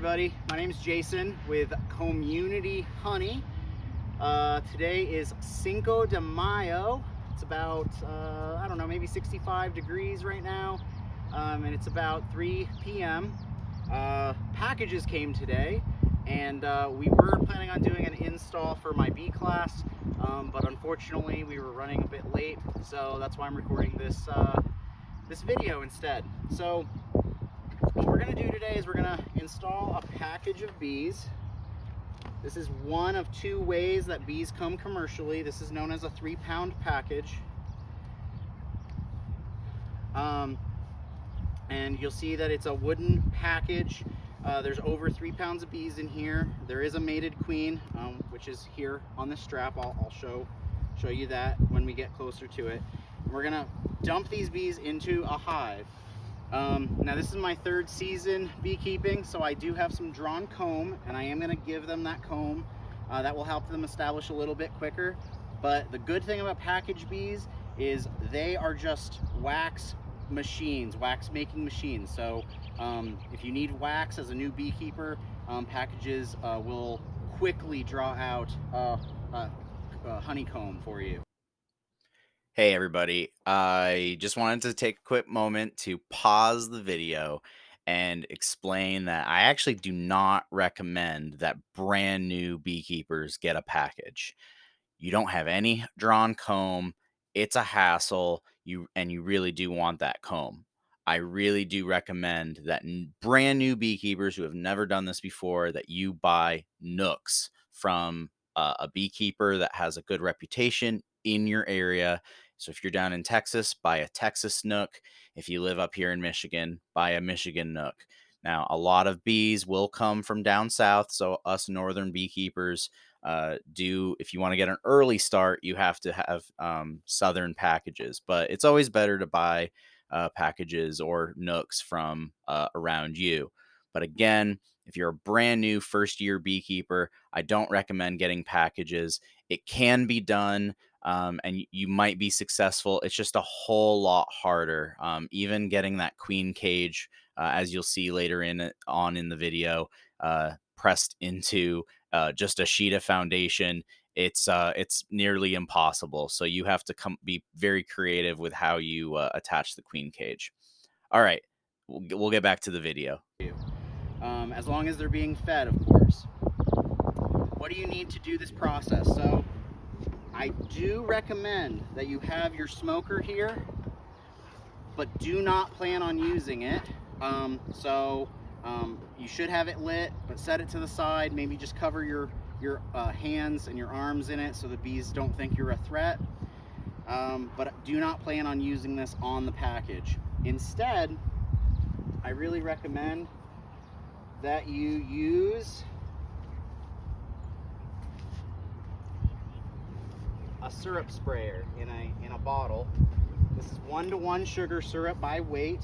everybody, my name is Jason with Community Honey. Today is Cinco de Mayo. It's about, I don't know, maybe 65 degrees right now, and it's about 3 p.m. Packages came today, and we were planning on doing an install for my bee class, but unfortunately we were running a bit late, so that's why I'm recording this video instead. So what we're going to do today is we're going to install a package of bees. This is one of two ways that bees come commercially. This is known as a 3-pound package. And you'll see that it's a wooden package. There's over 3 pounds of bees in here. There is a mated queen, which is here on the strap. I'll show you that when we get closer to it. We're going to dump these bees into a hive. Now this is my 3rd season beekeeping, so I do have some drawn comb, and I am going to give them that comb. That will help them establish a little bit quicker. But the good thing about package bees is they are just wax machines, wax making machines. So if you need wax as a new beekeeper, packages will quickly draw out honeycomb for you. Hey everybody, I just wanted to take a quick moment to pause the video and explain that I actually do not recommend that brand new beekeepers get a package. You don't have any drawn comb, it's a hassle, you really do want that comb. I really do recommend that brand new beekeepers who have never done this before, that you buy nooks from a beekeeper that has a good reputation in your area. So if you're down in Texas, buy a Texas nook. If you live up here in Michigan, buy a Michigan nook. Now, a lot of bees will come from down south, so us northern beekeepers if you want to get an early start, you have to have southern packages. But it's always better to buy packages or nooks from around you. But again, if you're a brand new first year beekeeper, I don't recommend getting packages. It can be done, and you might be successful. It's just a whole lot harder. Even getting that queen cage, as you'll see later on in the video, pressed into just a sheet of foundation, it's nearly impossible. So you have to be very creative with how you attach the queen cage. All right, we'll get back to the video. As long as they're being fed, of course. What do you need to do this process? So I do recommend that you have your smoker here, but do not plan on using it. You should have it lit, but set it to the side. Maybe just cover your hands and your arms in it so the bees don't think you're a threat. But do not plan on using this on the package. Instead, I really recommend that you use a syrup sprayer in a bottle. This is 1-to-1 sugar syrup by weight.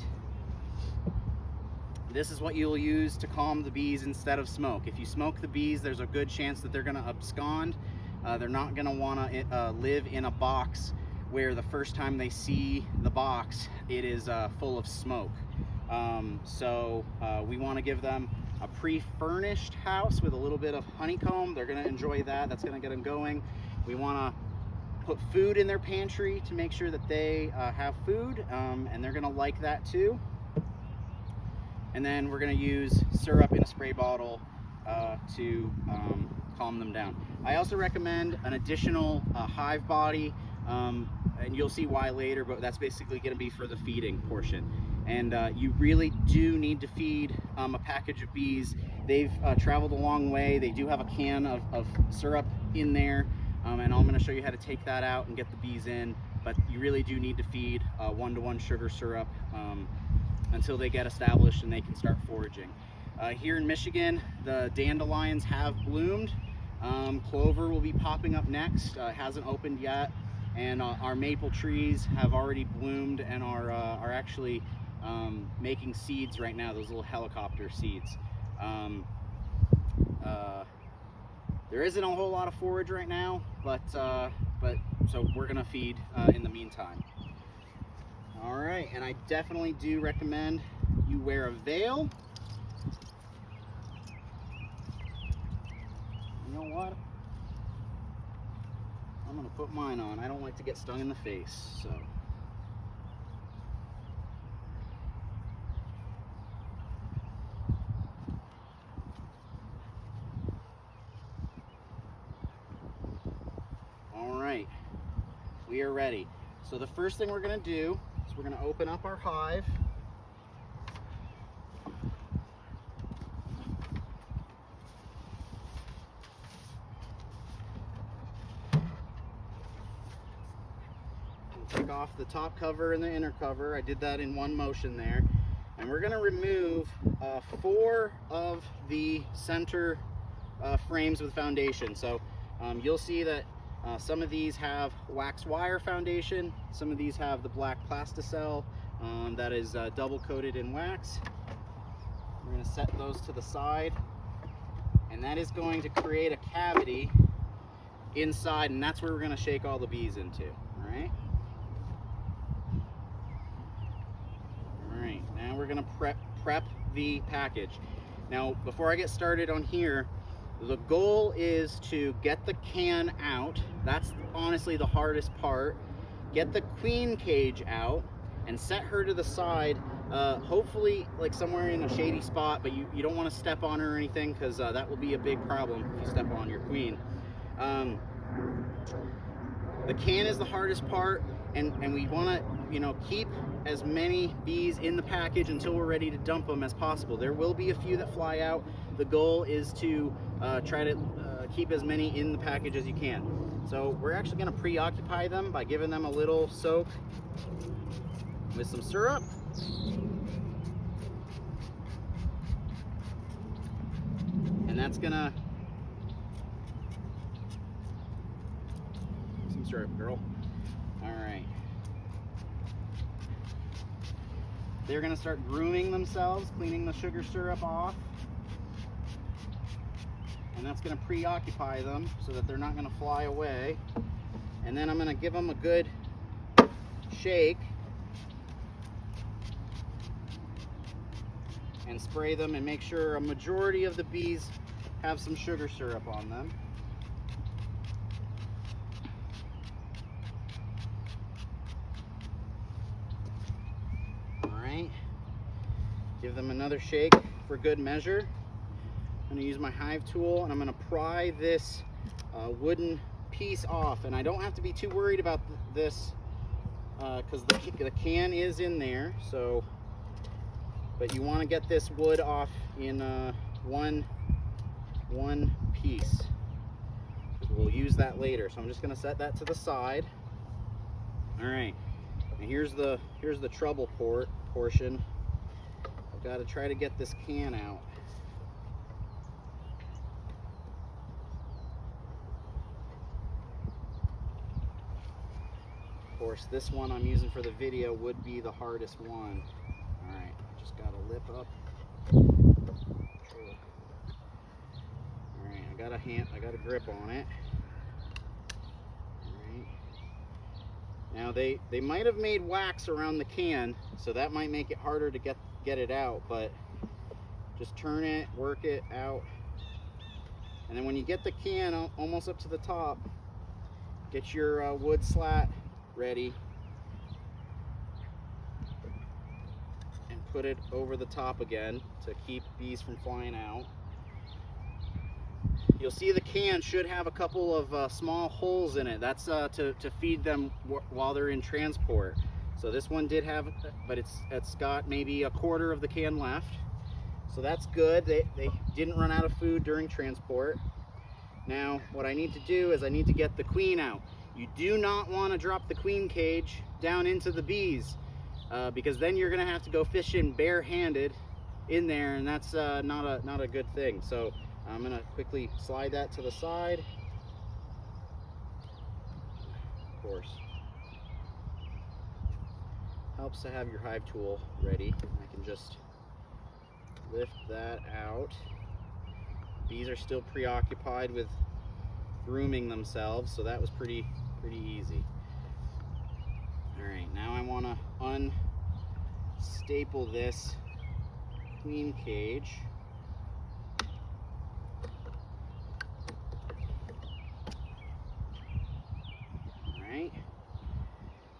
This is what you'll use to calm the bees instead of smoke. If you smoke the bees, there's a good chance that they're going to abscond. They're not going to want to live in a box where the first time they see the box, it is full of smoke. We want to give them a pre-furnished house with a little bit of honeycomb. They're going to enjoy that. That's going to get them going. We want to put food in their pantry to make sure that they have food, and they're going to like that too. And then we're going to use syrup in a spray bottle to calm them down. I also recommend an additional hive body, and you'll see why later, but that's basically going to be for the feeding portion. And you really do need to feed a package of bees. They've traveled a long way. They do have a can of syrup in there, and I'm going to show you how to take that out and get the bees in. But you really do need to feed 1-to-1 sugar syrup until they get established and they can start foraging. Here in Michigan, the dandelions have bloomed. Clover will be popping up next. It hasn't opened yet. And our maple trees have already bloomed and are actually making seeds right now, those little helicopter seeds. There isn't a whole lot of forage right now, but so we're gonna feed in the meantime. All right, and I definitely do recommend you wear a veil put mine on. I don't like to get stung in the face, so. All right, we are ready. So the first thing we're gonna do is we're gonna open up our hive. Take off the top cover and the inner cover. I did that in one motion there. And we're gonna remove 4 of the center frames with foundation. So you'll see that some of these have wax wire foundation. Some of these have the black plasticell that is double coated in wax. We're gonna set those to the side. And that is going to create a cavity inside, and that's where we're gonna shake all the bees into, all right? Alright, now we're going to prep the package. Now, before I get started on here, the goal is to get the can out. That's honestly the hardest part. Get the queen cage out and set her to the side, hopefully like somewhere in a shady spot, but you don't want to step on her or anything, because that will be a big problem if you step on your queen. The can is the hardest part, and we want to, you know, keep as many bees in the package until we're ready to dump them as possible. There will be a few that fly out. The goal is to try to keep as many in the package as you can. So we're actually going to preoccupy them by giving them a little soak with some syrup. And that's going to... some syrup, girl. All right. They're going to start grooming themselves, cleaning the sugar syrup off. And that's going to preoccupy them so that they're not going to fly away. And then I'm going to give them a good shake and spray them and make sure a majority of the bees have some sugar syrup on them. Give them another shake for good measure. I'm going to use my hive tool and I'm going to pry this wooden piece off. And I don't have to be too worried about this because the can is in there. So, but you want to get this wood off in one piece. We'll use that later. So I'm just going to set that to the side. All right. And here's the trouble portion. I've got to try to get this can out. Of course, this one I'm using for the video would be the hardest one. All right, just got to lip up. All right, I got a grip on it. All right. Now they might have made wax around the can, so that might make it harder to get it out, but just turn it, work it out, and then when you get the can almost up to the top, get your wood slat ready and put it over the top again to keep bees from flying out. You'll see the can should have a couple of small holes in it. That's to feed them while they're in transport. So this one did have, but it's got maybe a quarter of the can left. So that's good. They didn't run out of food during transport. Now what I need to do is I need to get the queen out. You do not want to drop the queen cage down into the bees because then you're going to have to go fishing barehanded in there, and that's not a good thing. So I'm going to quickly slide that to the side. Of course. Helps to have your hive tool ready. I can just lift that out. Bees are still preoccupied with grooming themselves, so that was pretty easy. All right, now I want to unstaple this queen cage.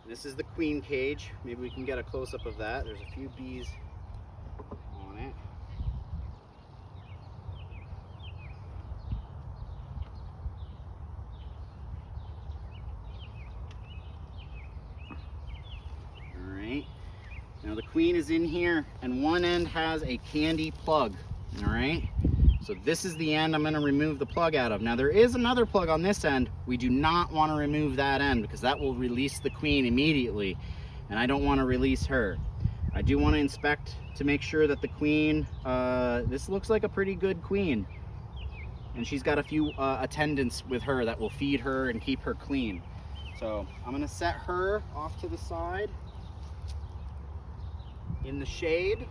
This is the queen cage. Maybe we can get a close-up of that. There's a few bees on it. All right. Now the queen is in here, and one end has a candy plug. All right. So this is the end I'm going to remove the plug out of. Now there is another plug on this end. We do not want to remove that end because that will release the queen immediately, and I don't want to release her. I do want to inspect to make sure that the queen, this looks like a pretty good queen, and she's got a few attendants with her that will feed her and keep her clean. So I'm going to set her off to the side in the shade.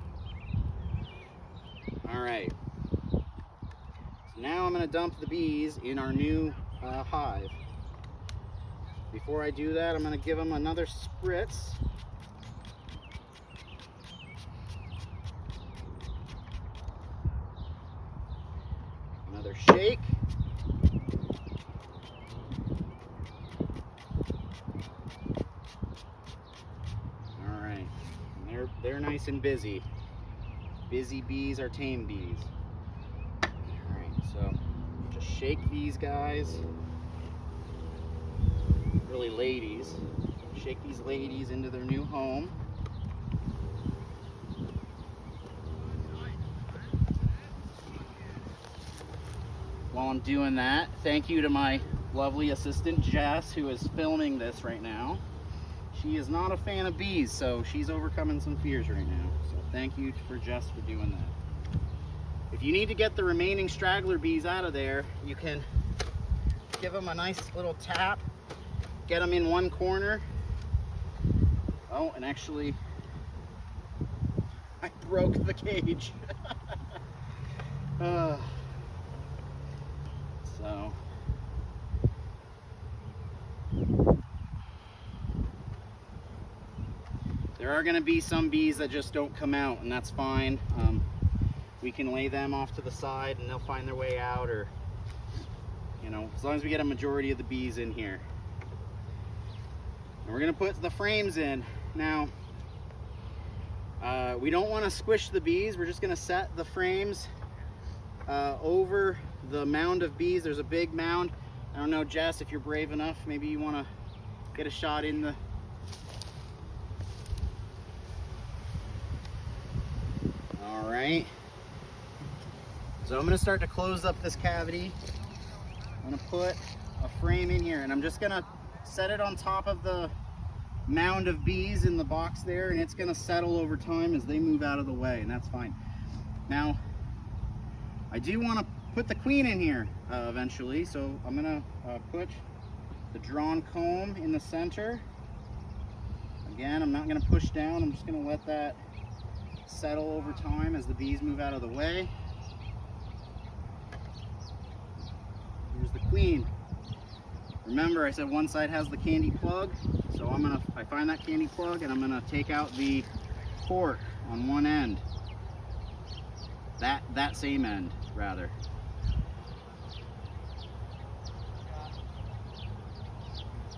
All right. Now I'm going to dump the bees in our new hive. Before I do that, I'm going to give them another spritz. Another shake. All right, and they're nice and busy. Busy bees are tame bees. So just shake these guys, really ladies, shake these ladies into their new home. While I'm doing that, thank you to my lovely assistant Jess, who is filming this right now. She is not a fan of bees, so she's overcoming some fears right now. So thank you for Jess for doing that. If you need to get the remaining straggler bees out of there, you can give them a nice little tap, get them in one corner. Oh, and actually, I broke the cage. So, there are going to be some bees that just don't come out, and that's fine. We can lay them off to the side and they'll find their way out, or, you know, as long as we get a majority of the bees in here. And we're going to put the frames in. Now, we don't want to squish the bees. We're just going to set the frames over the mound of bees. There's a big mound. I don't know, Jess, if you're brave enough, maybe you want to get a shot in the... All right. So I'm going to start to close up this cavity. I'm going to put a frame in here, and I'm just going to set it on top of the mound of bees in the box there, and it's going to settle over time as they move out of the way, and that's fine. Now, I do want to put the queen in here eventually, so I'm going to put the drawn comb in the center. Again, I'm not going to push down. I'm just going to let that settle over time as the bees move out of the way. Here's the queen. Remember, I said one side has the candy plug, so I find that candy plug, and I'm gonna take out the cork on one end. That same end, rather.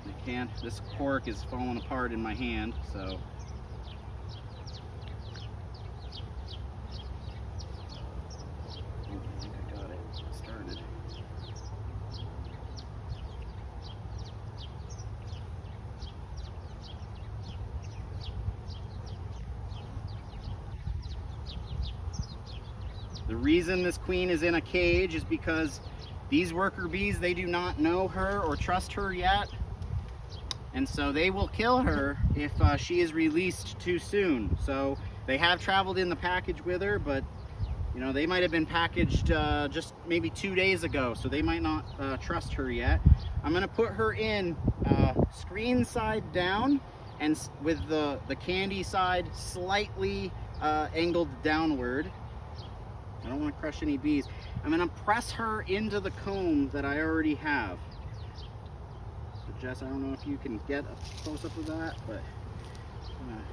I can't. This cork is falling apart in my hand, so. I think I got it started. The reason this queen is in a cage is because these worker bees, they do not know her or trust her yet. And so they will kill her if she is released too soon. So they have traveled in the package with her, but you know, they might have been packaged just maybe 2 days ago, so they might not trust her yet. I'm gonna put her in screen side down, and with the candy side slightly angled downward. I don't want to crush any bees. I'm going to press her into the comb that I already have. So Jess, I don't know if you can get a close-up of that, but I'm going to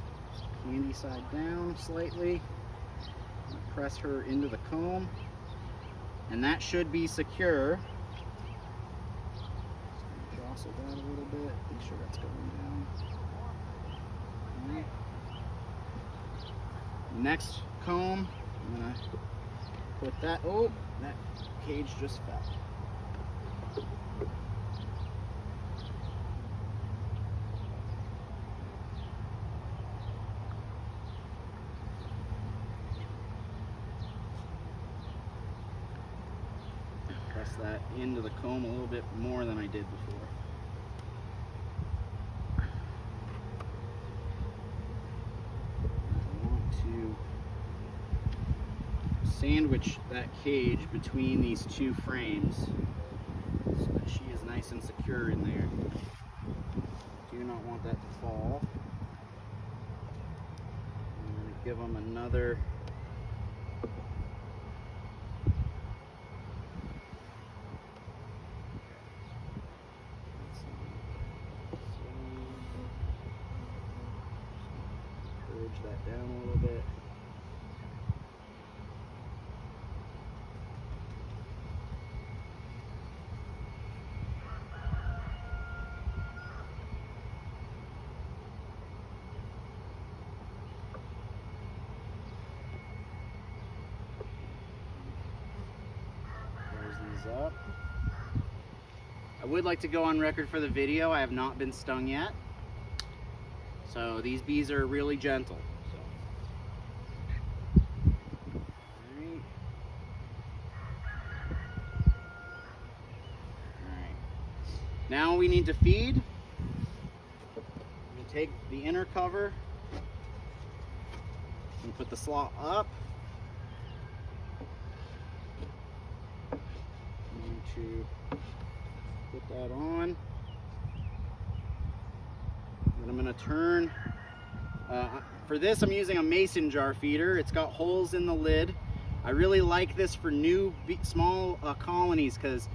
candy side down slightly. I'm going to press her into the comb, and that should be secure. Jostle that a little bit, make sure that's going down. Next comb, I'm gonna put that, oh, that cage just fell. Press that into the comb a little bit more than I did before. I want to sandwich that cage between these two frames so that she is nice and secure in there. Do not want that to fall. I'm going to give them another that down a little bit. Close these up. I would like to go on record for the video. I have not been stung yet. So these bees are really gentle. So. Alright. Alright. Now we need to feed. We take the inner cover and put the slot up. I'm going to put that on. And I'm going to turn, for this I'm using a mason jar feeder. It's got holes in the lid. I really like this for new small colonies because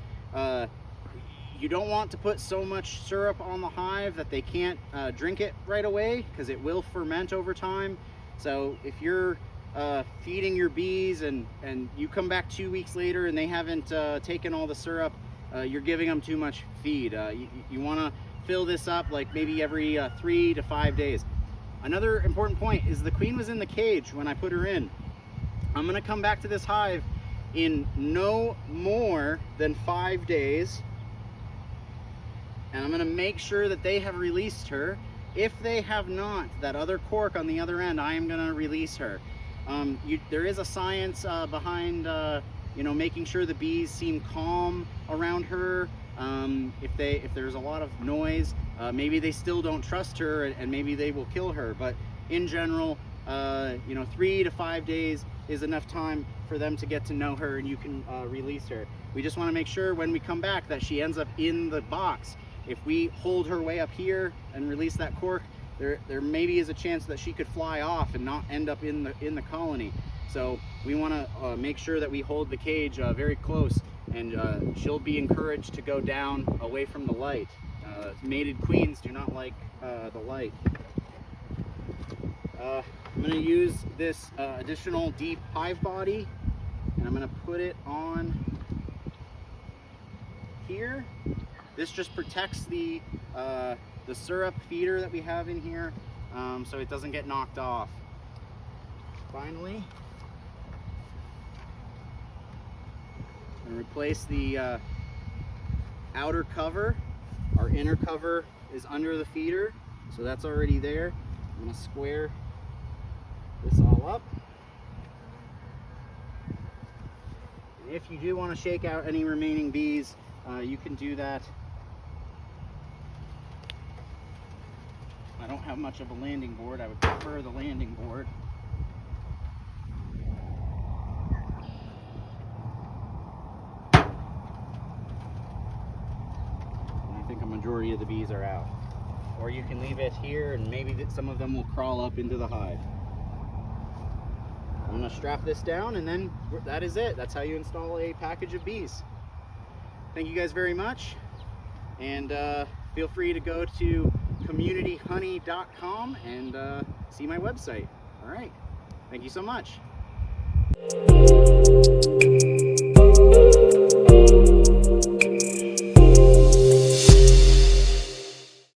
you don't want to put so much syrup on the hive that they can't drink it right away because it will ferment over time. So if you're feeding your bees and you come back 2 weeks later and they haven't taken all the syrup, you're giving them too much feed. You want to fill this up like maybe every 3 to 5 days. Another important point is the queen was in the cage when I put her in. I'm going to come back to this hive in no more than 5 days, and I'm going to make sure that they have released her. If they have not, that other cork on the other end, I am going to release her. There is a science behind making sure the bees seem calm around her. If there's a lot of noise, maybe they still don't trust her and maybe they will kill her. But in general, 3 to 5 days is enough time for them to get to know her and you can release her. We just want to make sure when we come back that she ends up in the box. If we hold her way up here and release that cork, there maybe is a chance that she could fly off and not end up in the colony. So we want to make sure that we hold the cage very close, and she'll be encouraged to go down away from the light. Mated queens do not like the light. I'm going to use this additional deep hive body, and I'm going to put it on here. This just protects the syrup feeder that we have in here, so it doesn't get knocked off. Finally, and replace the outer cover. Our inner cover is under the feeder, so that's already there. I'm going to square this all up. And if you do want to shake out any remaining bees, you can do that. I don't have much of a landing board. I would prefer the landing board. I think a majority of the bees are out. Or you can leave it here and maybe some of them will crawl up into the hive. I'm going to strap this down and then that is it. That's how you install a package of bees. Thank you guys very much, and feel free to go to communityhoney.com and see my website. All right, thank you so much.